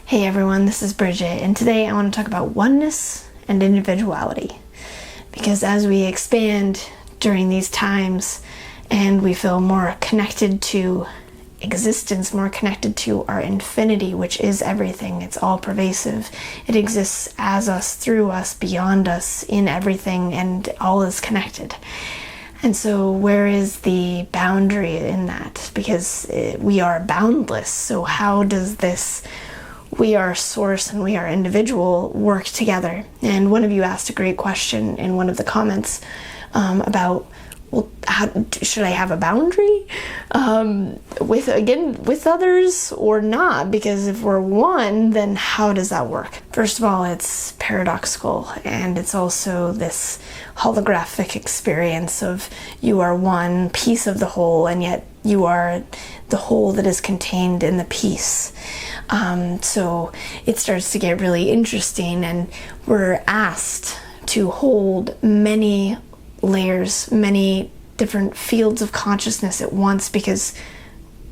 Hey everyone, this is Bridget, and today I want to talk about oneness and individuality. Because as we expand during these times and we feel more connected to existence, more connected to our infinity, which is everything, it's all pervasive. It exists as us, through us, beyond us, in everything, and all is connected. And so where is the boundary in that? Because we are boundless, so how does this we are source and we are individual work together? And one of you asked a great question in one of the comments about, well, how should I have a boundary with others or not? Because if we're one, then how does that work? First of all, it's paradoxical, and it's also this holographic experience of you are one piece of the whole, and yet you are the whole that is contained in the piece. So it starts to get really interesting, and we're asked to hold many layers, many different fields of consciousness at once, because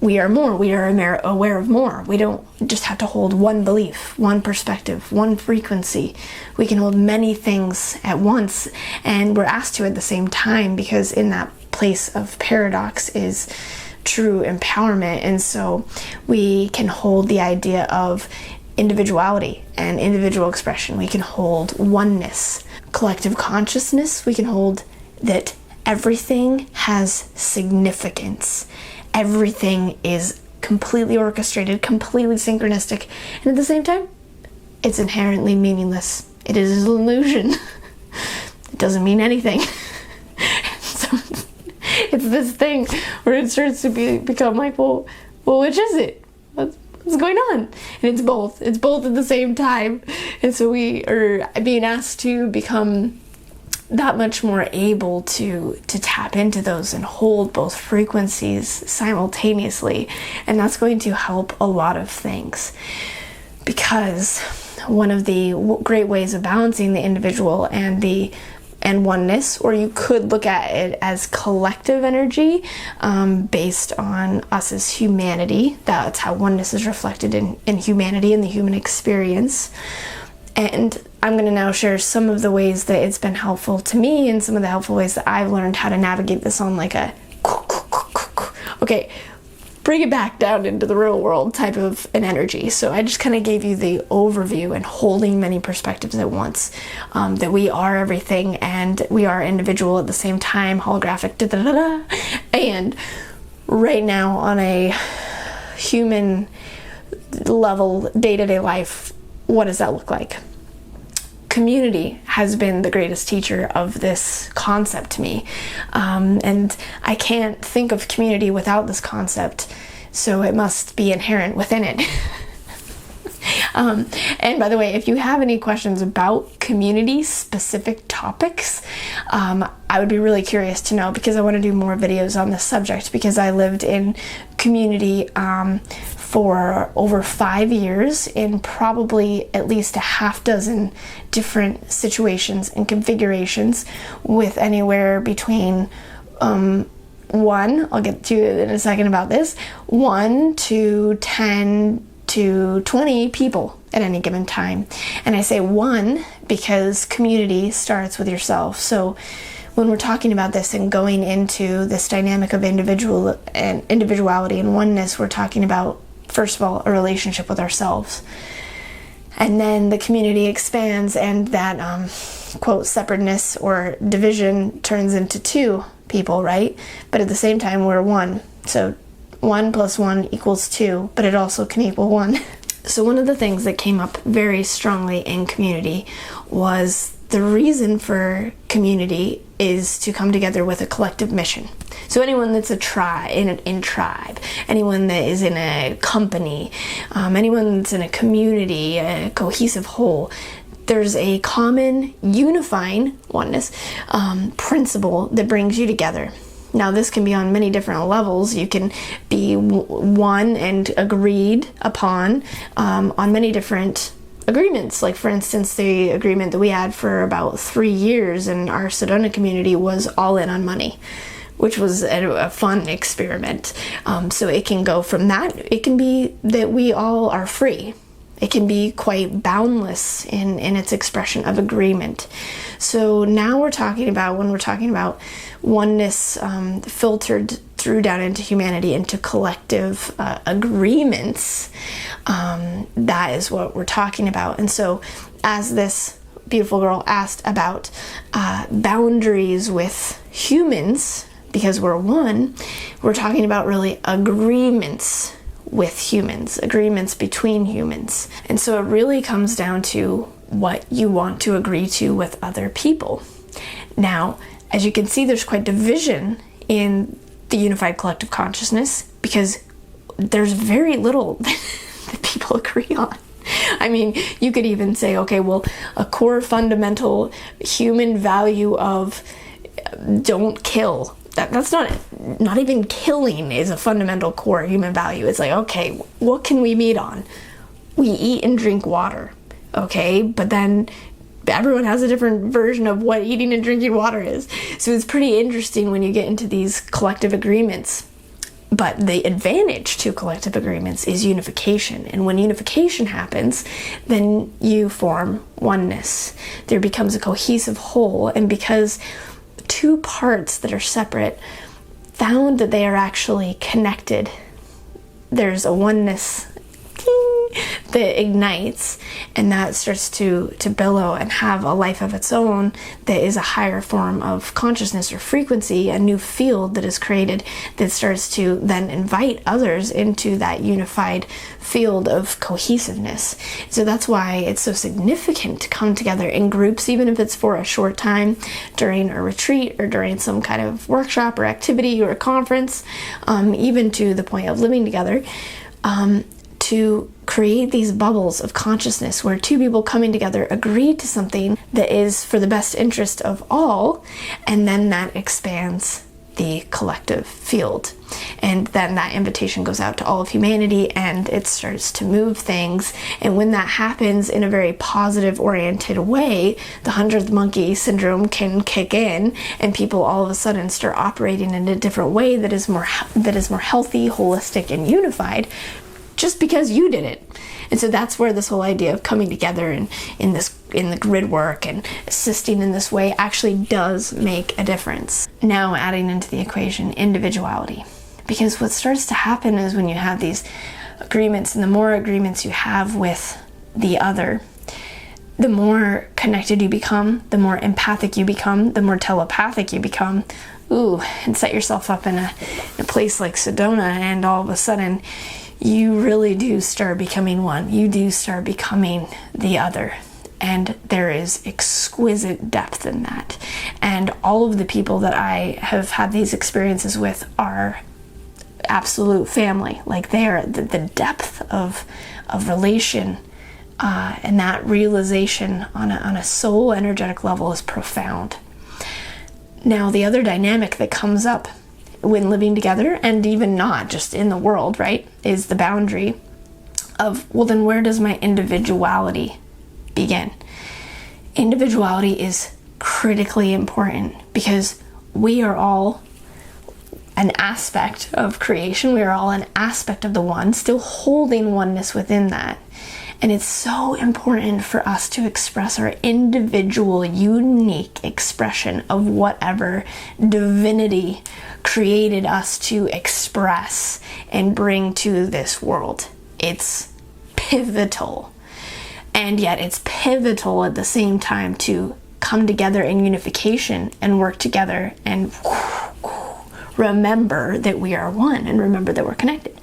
we are more, we are aware of more. We don't just have to hold one belief, one perspective, one frequency. We can hold many things at once, and we're asked to at the same time, because in that place of paradox is true empowerment. And so we can hold the idea of individuality and individual expression. We can hold oneness, collective consciousness. We can hold that everything has significance. Everything is completely orchestrated, completely synchronistic, and at the same time, it's inherently meaningless. It is an illusion. It doesn't mean anything. So it's this thing where it starts to become like, well, which is it? What's going on? And it's both. It's both at the same time. And so we are being asked to become that much more able to tap into those and hold both frequencies simultaneously. And that's going to help a lot of things, because one of the great ways of balancing the individual and oneness, or you could look at it as collective energy, based on us as humanity. That's how oneness is reflected in humanity and the human experience. And I'm going to now share some of the ways that it's been helpful to me, and some of the helpful ways that I've learned how to navigate this on like a okay, bring it back down into the real world type of an energy. So I just kind of gave you the overview and holding many perspectives at once, that we are everything and we are individual at the same time, holographic, and right now on a human level, day-to-day life, what does that look like? Community has been the greatest teacher of this concept to me. And I can't think of community without this concept, so it must be inherent within it. And by the way, if you have any questions about community-specific topics, I would be really curious to know, because I want to do more videos on this subject, because I lived in community for over 5 years in probably at least a half dozen different situations and configurations, with anywhere between I'll get to in a second about this, 1 to 10 to 20 people at any given time. And I say 1 because community starts with yourself. So when we're talking about this and going into this dynamic of individuality and oneness, we're talking about, first of all, a relationship with ourselves. And then the community expands, and that quote separateness or division turns into 2 people, right? But at the same time, we're 1. So 1 plus 1 equals 2, but it also can equal 1. So one of the things that came up very strongly in community was the reason for community is to come together with a collective mission. So anyone that's a tribe, in tribe, anyone that is in a company, anyone that's in a community, a cohesive whole, there's a common unifying oneness principle that brings you together. Now, this can be on many different levels. You can be one and agreed upon on many different agreements. Like, for instance, the agreement that we had for about 3 years in our Sedona community was all in on money, which was a fun experiment. So it can go from that. It can be that we all are free. It can be quite boundless in its expression of agreement. So now when we're talking about oneness filtered through down into humanity, into collective agreements, that is what we're talking about. And so as this beautiful girl asked about boundaries with humans, because we're one, we're talking about really agreements with humans, agreements between humans. And so it really comes down to what you want to agree to with other people. Now, as you can see, there's quite division in the unified collective consciousness, because there's very little that people agree on. I mean, you could even say, okay, well, a core fundamental human value of don't kill. That's not even killing is a fundamental core human value. It's like, okay, what can we meet on? We eat and drink water, okay? But then everyone has a different version of what eating and drinking water is. So it's pretty interesting when you get into these collective agreements. But the advantage to collective agreements is unification. And when unification happens, then you form oneness. There becomes a cohesive whole. And because two parts that are separate found that they are actually connected, there's a oneness that ignites, and that starts to billow and have a life of its own that is a higher form of consciousness or frequency, a new field that is created that starts to then invite others into that unified field of cohesiveness. So that's why it's so significant to come together in groups, even if it's for a short time during a retreat or during some kind of workshop or activity or a conference, even to the point of living together, to create these bubbles of consciousness where two people coming together agree to something that is for the best interest of all, and then that expands the collective field. And then that invitation goes out to all of humanity, and it starts to move things. And when that happens in a very positive oriented way, the 100th monkey syndrome can kick in, and people all of a sudden start operating in a different way that is more healthy, holistic, and unified, just because you did it. And so that's where this whole idea of coming together and in the grid work and assisting in this way actually does make a difference. Now adding into the equation individuality. Because what starts to happen is when you have these agreements, and the more agreements you have with the other, the more connected you become, the more empathic you become, the more telepathic you become. And set yourself up in a place like Sedona, and all of a sudden you really do start becoming one. You do start becoming the other. And there is exquisite depth in that. And all of the people that I have had these experiences with are absolute family. Like they are the depth of relation and that realization on a soul energetic level is profound. Now, the other dynamic that comes up when living together, and even not just in the world, right, is the boundary of, well, then where does my individuality begin? Individuality is critically important because we are all an aspect of creation. We are all an aspect of the one, still holding oneness within that. And it's so important for us to express our individual, unique expression of whatever divinity created us to express and bring to this world. It's pivotal. And yet it's pivotal at the same time to come together in unification and work together and remember that we are one and remember that we're connected.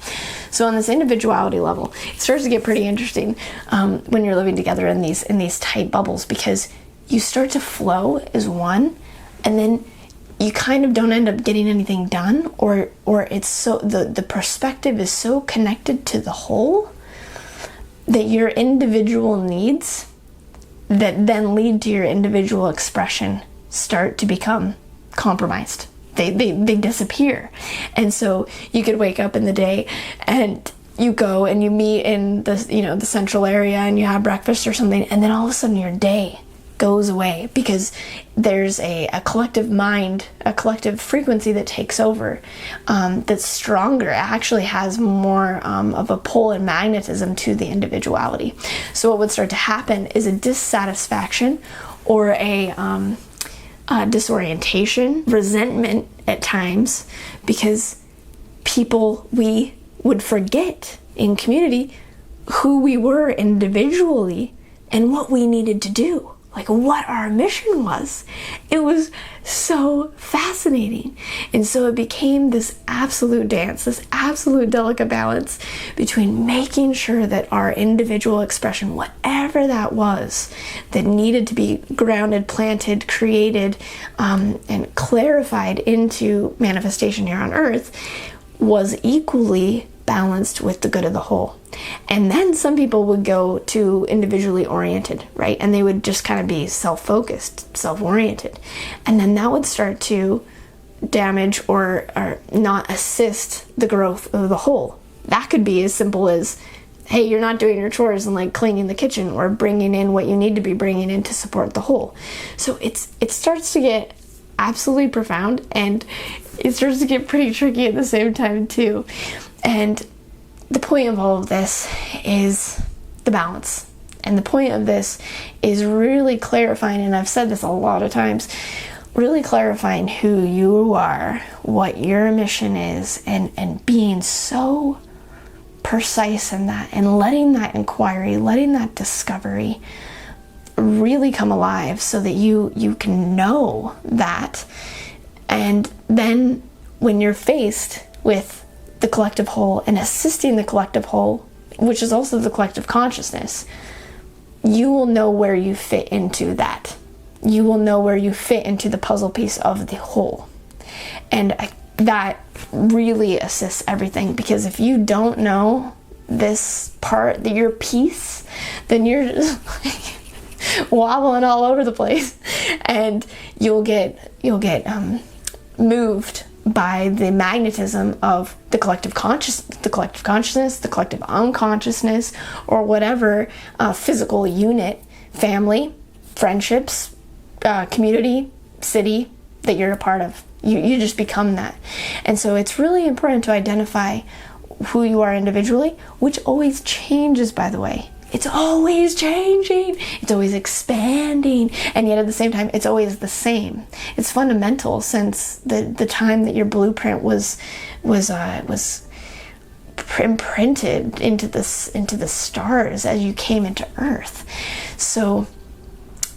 So on this individuality level, it starts to get pretty interesting when you're living together in these tight bubbles, because you start to flow as one, and then you kind of don't end up getting anything done, or it's so the perspective is so connected to the whole that your individual needs that then lead to your individual expression start to become compromised. They disappear. And so you could wake up in the day and you go and you meet in the central area and you have breakfast or something, and then all of a sudden your day goes away, because there's a collective mind, a collective frequency that takes over, that's stronger. It actually has more of a pull and magnetism to the individuality. So what would start to happen is a dissatisfaction or a disorientation, resentment at times, because we would forget in community who we were individually and what we needed to do, like what our mission was. It was so fascinating. And so it became this absolute dance, this absolute delicate balance between making sure that our individual expression, whatever that was, that needed to be grounded, planted, created, and clarified into manifestation here on earth, was equally balanced with the good of the whole. And then some people would go to individually oriented, right? And they would just kind of be self-focused, self-oriented. And then that would start to damage or not assist the growth of the whole. That could be as simple as, hey, you're not doing your chores and like cleaning the kitchen or bringing in what you need to be bringing in to support the whole. So it starts to get absolutely profound, and it starts to get pretty tricky at the same time too. And the point of all of this is the balance. And the point of this is really clarifying, and I've said this a lot of times, really clarifying who you are, what your mission is, and being so precise in that, and letting that inquiry, letting that discovery really come alive so that you can know that. And then when you're faced with the collective whole and assisting the collective whole, which is also the collective consciousness, you will know where you fit into that. You will know where you fit into the puzzle piece of the whole. And that really assists everything, because if you don't know this part, your piece, then you're just like wobbling all over the place, and you'll get moved by the magnetism of the collective consciousness, the collective unconsciousness, or whatever physical unit, family, friendships, community, city that you're a part of. You just become that. And so it's really important to identify who you are individually, which always changes, by the way. It's always changing. It's always expanding. And yet at the same time, it's always the same. It's fundamental since the time that your blueprint was imprinted into the stars as you came into Earth. So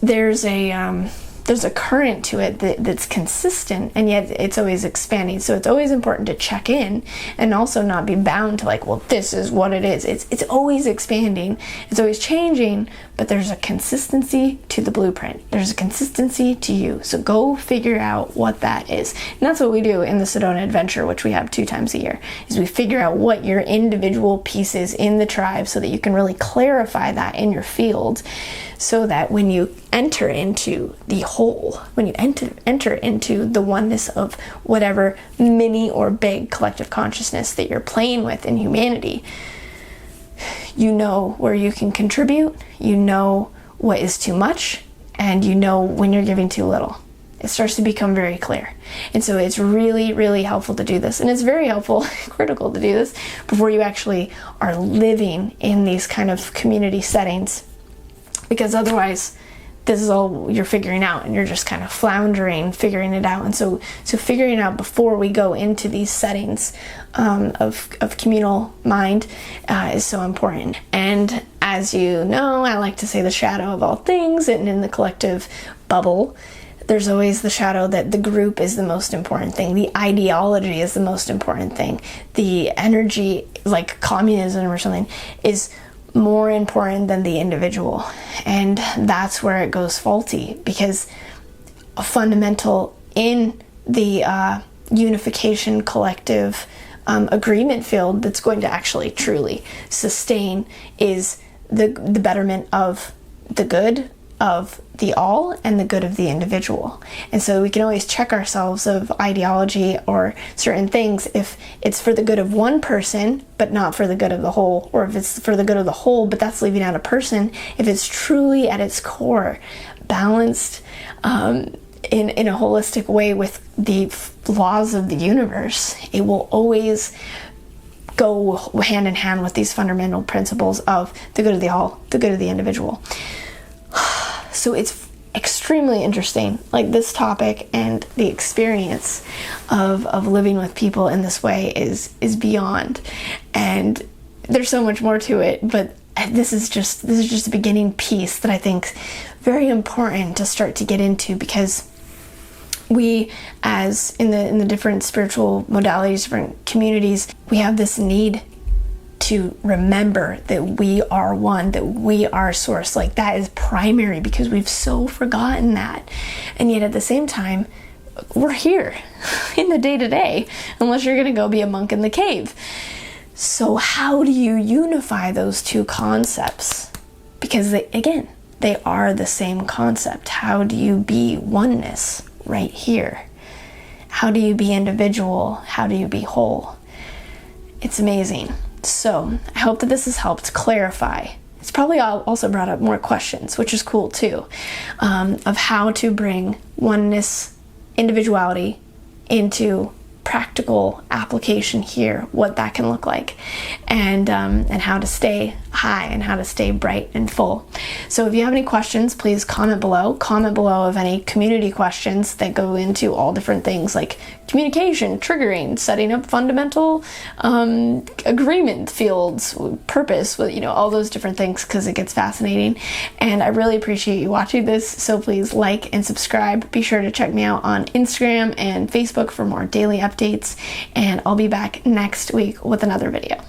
there's a current to it that's consistent, and yet it's always expanding. So it's always important to check in and also not be bound to like, well, this is what it is. It's always expanding. It's always changing, but there's a consistency to the blueprint. There's a consistency to you. So go figure out what that is. And that's what we do in the Sedona Adventure, which we have 2 times a year, is we figure out what your individual piece is in the tribe so that you can really clarify that in your field, so that when you enter into the whole, when you enter into the oneness of whatever mini or big collective consciousness that you're playing with in humanity, you know where you can contribute, you know what is too much, and you know when you're giving too little. It starts to become very clear. And so it's really, really helpful to do this. And it's very helpful, critical to do this before you actually are living in these kind of community settings, because otherwise this is all you're figuring out, and you're just kind of floundering, figuring it out. And so figuring out before we go into these settings of communal mind is so important. And as you know, I like to say the shadow of all things, and in the collective bubble, there's always the shadow that the group is the most important thing. The ideology is the most important thing. The energy, like communism or something, is more important than the individual. And that's where it goes faulty, because a fundamental in the unification collective agreement field that's going to actually truly sustain is the betterment of the good of the all and the good of the individual. And so we can always check ourselves of ideology or certain things if it's for the good of one person but not for the good of the whole, or if it's for the good of the whole but that's leaving out a person. If it's truly at its core balanced in a holistic way with the laws of the universe, it will always go hand in hand with these fundamental principles of the good of the all, the good of the individual. So it's extremely interesting, like this topic, and the experience of living with people in this way is beyond. And there's so much more to it, but this is just a beginning piece that I think is very important to start to get into, because we, as in the different spiritual modalities, different communities, we have this need to remember that we are one, that we are source. Like, that is primary, because we've so forgotten that. And yet at the same time, we're here in the day-to-day, unless you're going to go be a monk in the cave. So how do you unify those two concepts? Because they are the same concept. How do you be oneness right here? How do you be individual? How do you be whole? It's amazing. So I hope that this has helped clarify. It's probably also brought up more questions, which is cool too, of how to bring oneness, individuality into practical application here, what that can look like, and how to stay high and how to stay bright and full. So if you have any questions, please comment below. Comment below of any community questions that go into all different things like communication, triggering, setting up fundamental agreement fields, purpose, all those different things, because it gets fascinating. And I really appreciate you watching this, so please like and subscribe. Be sure to check me out on Instagram and Facebook for more daily updates, and I'll be back next week with another video.